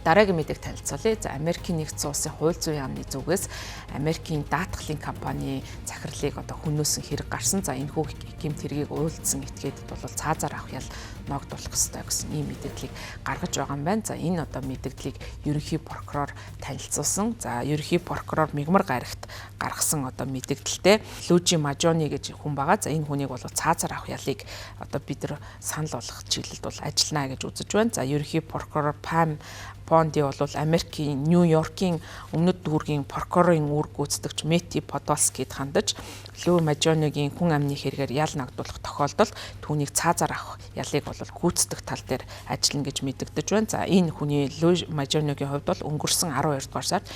Дараагийн мэдээг танилцуулъя. За Америкийн нэгдсэн улсын хууль зүйн яамны зүгээс Америкийн даатгалын компани захирлыг одоо хөнөөсөн хэрэг гарсан. За энэ хүү гэмт хэргийг уйлдсан этгээдэд бол цаазаар авах ял ногдуулах ёстой гэсэн ийм мэдээллийг гаргаж байгаа юм байна. За энэ одоо мэдээллийг ерөнхий прокурор танилцуулсан. За ерөнхий прокурор Мигмар гарагт гаргасан одоо мэдээлэлтэй Лужи Мажони гэж хүн байгаа. За энэ хүнийг бол цаазаар авах ялыг одоо бид нар санал болгох чиглэлд бол ажиллана гэж үзэж байна. За ерөнхий прокурор Пам Понди бол Америкийн Нью-Йоркийн өмнөд дүүргийн прокурорын үүрэг гүйцэтгэгч Метти Подолскид хандаж Лу Мажонигийн хүн амны хэрэгээр ял нагдуулах тохиолдолд түүнийг цаазаар авах ялыг бол гүйцэтгэх тал дээр ажиллана гэж мэдэгдэж байна. За энэ хүний Лу Мажонигийн хувьд бол өнгөрсөн 12 дугаар сард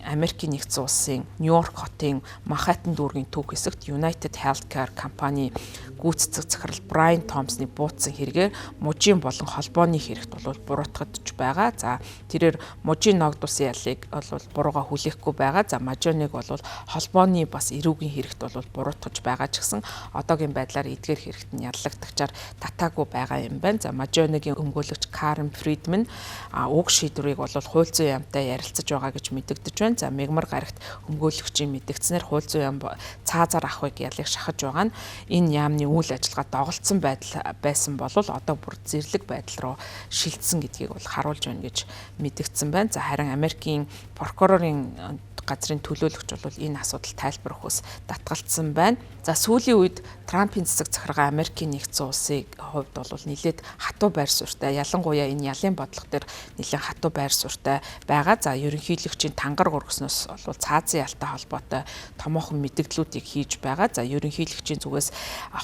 Америкийн нэгдсэн улсын Нью-Йорк хотын Манхэттен дүүргийн төв хэсэгт United Healthcare компани гүйцэтгэх захирал Брайан Томпсны буудсан хэрэгээр мужийн болон холбооны хэрэгт бол буруутгагдж байгаа. За тэрээр мужийн ногдуулсан ялыг бол бурууга хүлээхгүй байгаа. За Мажониг бол холбооны бас эрүүгийн хэрэгт бол буруутгаж байгаа ч гэсэн одоогийн байдлаар эдгээр хэрэгт нь яллагдагчаар татаагүй байгаа юм байна. За Мажонигийн өмгөөлөгч Карен Фридман уг шийдвэрийг бол хууль зүйн яамтай ярилцаж байгаа гэж мэдэгдэж байна. За Мигмар гарагт өмгөөлөгчийн мэдгдснээр хууль зүйн яам цаазаар авахыг ялыг шахаж байгаа нь энэ яамны үйл ажиллагаа доголдсон байдал байсан бол одоо бүр зэрлэг байдал руу шилжсэн гэдгийг бол харуулж байна гэж мэдэгдсэн байна. За харин Америкийн прокурорын газрын төлөөлөгч бол энэ асуудал тайлбар өгөхөөс татгалцсан байна. За сүүлийн үед Трампын цэцэг захиргаа Америкийн нэгдсэн улсыг хувьд бол нэлээд хатуу байр суурьтай, ялангуяа энэ ялын бодлого дээр нэлээд хатуу байр суурьтай байгаа. За ерөнхийлөгчийн тангар гөргснөөс бол цаазын ялтай холбоотой томоохон мэдээллүүдийг хийж байгаа. За ерөнхийлөгчийн зүгээс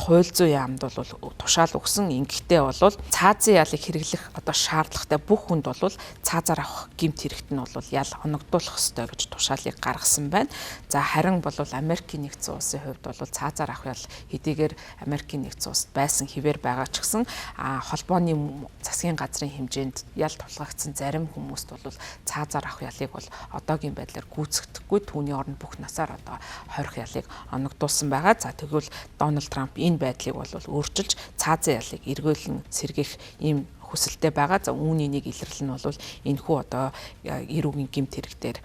хууль зүйн яамд бол тушаал өгсөн. Ингэхдээ бол цаазын ялыг хэрэглэх одоо шаардлагатай бүх хүнд бол цаазаар авах гэмт хэрэгт нь бол ял оногдуулах ёстой гэж тушаалыг гаргасан байна. За харин бол Америкийн нэгдсэн улсын хувьд бол цаазаар авах ял хэдийгээр Америкийн нэгдсэн улсад байсан хэвээр байгаа ч гэсэн холбооны засгийн газрын хэмжээнд ял тулгагдсан зарим хүмүүст бол цаазаар авах ялыг бол одоогийн байдлаар гүйцэтгэхгүй түүний оронд бүх насаар одоо хорих ялыг оногдуулсан байгаа. За тэгвэл Дональд Трамп энэ байдлыг бол өөрчилж цаазын ялыг эргүүлэн сэргээх ийм хүсэлтэй байгаа. За үүний нэг илэрлэл нь бол энэхүү одоо эрүүгийн гэмт хэрэгтээр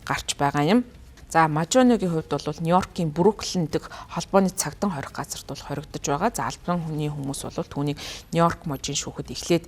гарч байгаа юм. За Мажонигийн хувьд бол Нью-Йоркийн Бруклин дэх холбооны цагдан хорих газарт бол хоригдож байгаа. За албан хүний хүмүүс бол түүнийг Нью-Йорк мужийн шүүхэд эхлээд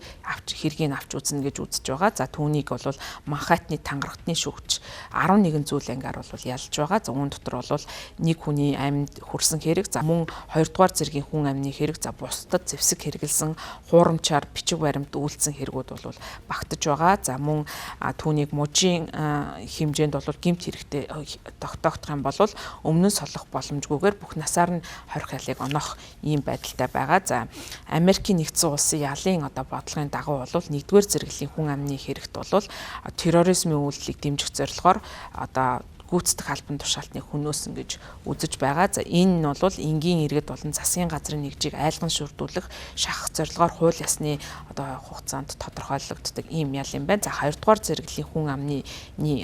хэргийг авч үзнэ гэж үзэж байгаа. За түүнийг бол Манхэттны тангарагтны шүүгч 11 зүйл ангиар бол ялж байгаа. За үүн дотор бол нэг хүний амьд хүрсэн хэрэг, за мөн 2 дугаар зэргийн хүн амны хэрэг, за бусдад зэвсэг хэрэгэлсэн хуурамчаар бичиг баримт үйлдсэн хэрэгүүд бол багтаж байгаа. За мөн түүнийг мужийн хэмжээнд бол гэмт хэрэгтэй тогтоох юм бол өмнө нь солих боломжгүйгээр бүх насаар нь хорих ялыг оноох ийм байдалтай байгаа. За Америкийн нэгдсэн улсын ялын одоо бодлогын дагуу бол 1-р зэрэглэлийн хүн амны хэрэгт бол терроризмын үйлдэлийг дэмжих зорилгоор одоо гүйцэтгэх албан тушаалтны хөнөөсөн гэж үзэж байгаа. За энэ нь бол энгийн иргэд болон засгийн газрын нэгжийг айлган шүрдүүлэх, шахах зорилгоор хууль ёсны одоо хугацаанд тодорхойлогддог ийм ял юм байна. За 2-р зэрэглэлийн хүн амны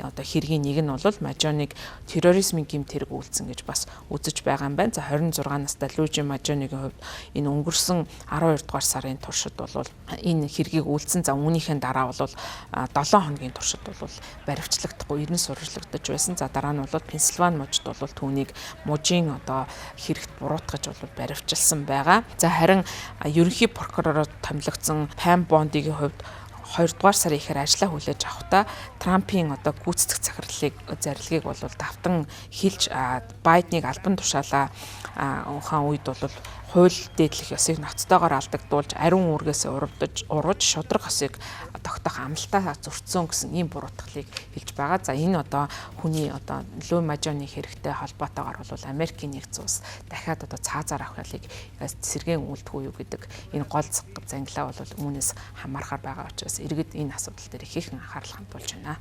одоо хэргийн нэг нь бол Мажониг терроризмын гэмт хэрэг үйлдсэн гэж бас үзэж байгаа юм байна. За 26 настай Лужи Мажонигийн хувьд энэ өнгөрсөн 12-р сарын туршид бол энэ хэргийг үйлдсэн. За үүнийхээ дараа бол 7 хоногийн туршид бол баривчлагдахгүй эрен сурвалжлагдаж байсан. За дараа нь бол Пенсильвани мужид бол түүнийг мужийн одоо хэрэгт буруутгаж бол баривчилсан байгаа. За харин ерөнхий прокуророор томилогдсон Пам Бондигийн хувьд 2 дугаар сарын ихээр ажлаа хүлээж авахдаа Трампын одоо гүйцэтгэх захирлыг бол давтан хилж Байденыг албан тушаалаа ухаан үед бол хууль дээдлэх ёсыг ноцтойгоор алдагдуулж ариун үүргээс ургаж шудраг ёсыг тогтоох амлалтаа зөрчсөн гэсэн ийм буруутгалыг хэлж байгаа. За энэ одоо хүний одоо Лу Мажоны хэрэгтэй холбоотойгоор бол Америкийн нэгдсэн улс дахиад одоо цаазаар авах ялыг сэргээн үлдэх үү гэдэг энэ гол зангилаа бол үүнээс хамаарахаар байгаа учраас иргэд энэ асуудал дээр их анхаарал хандуулж байна.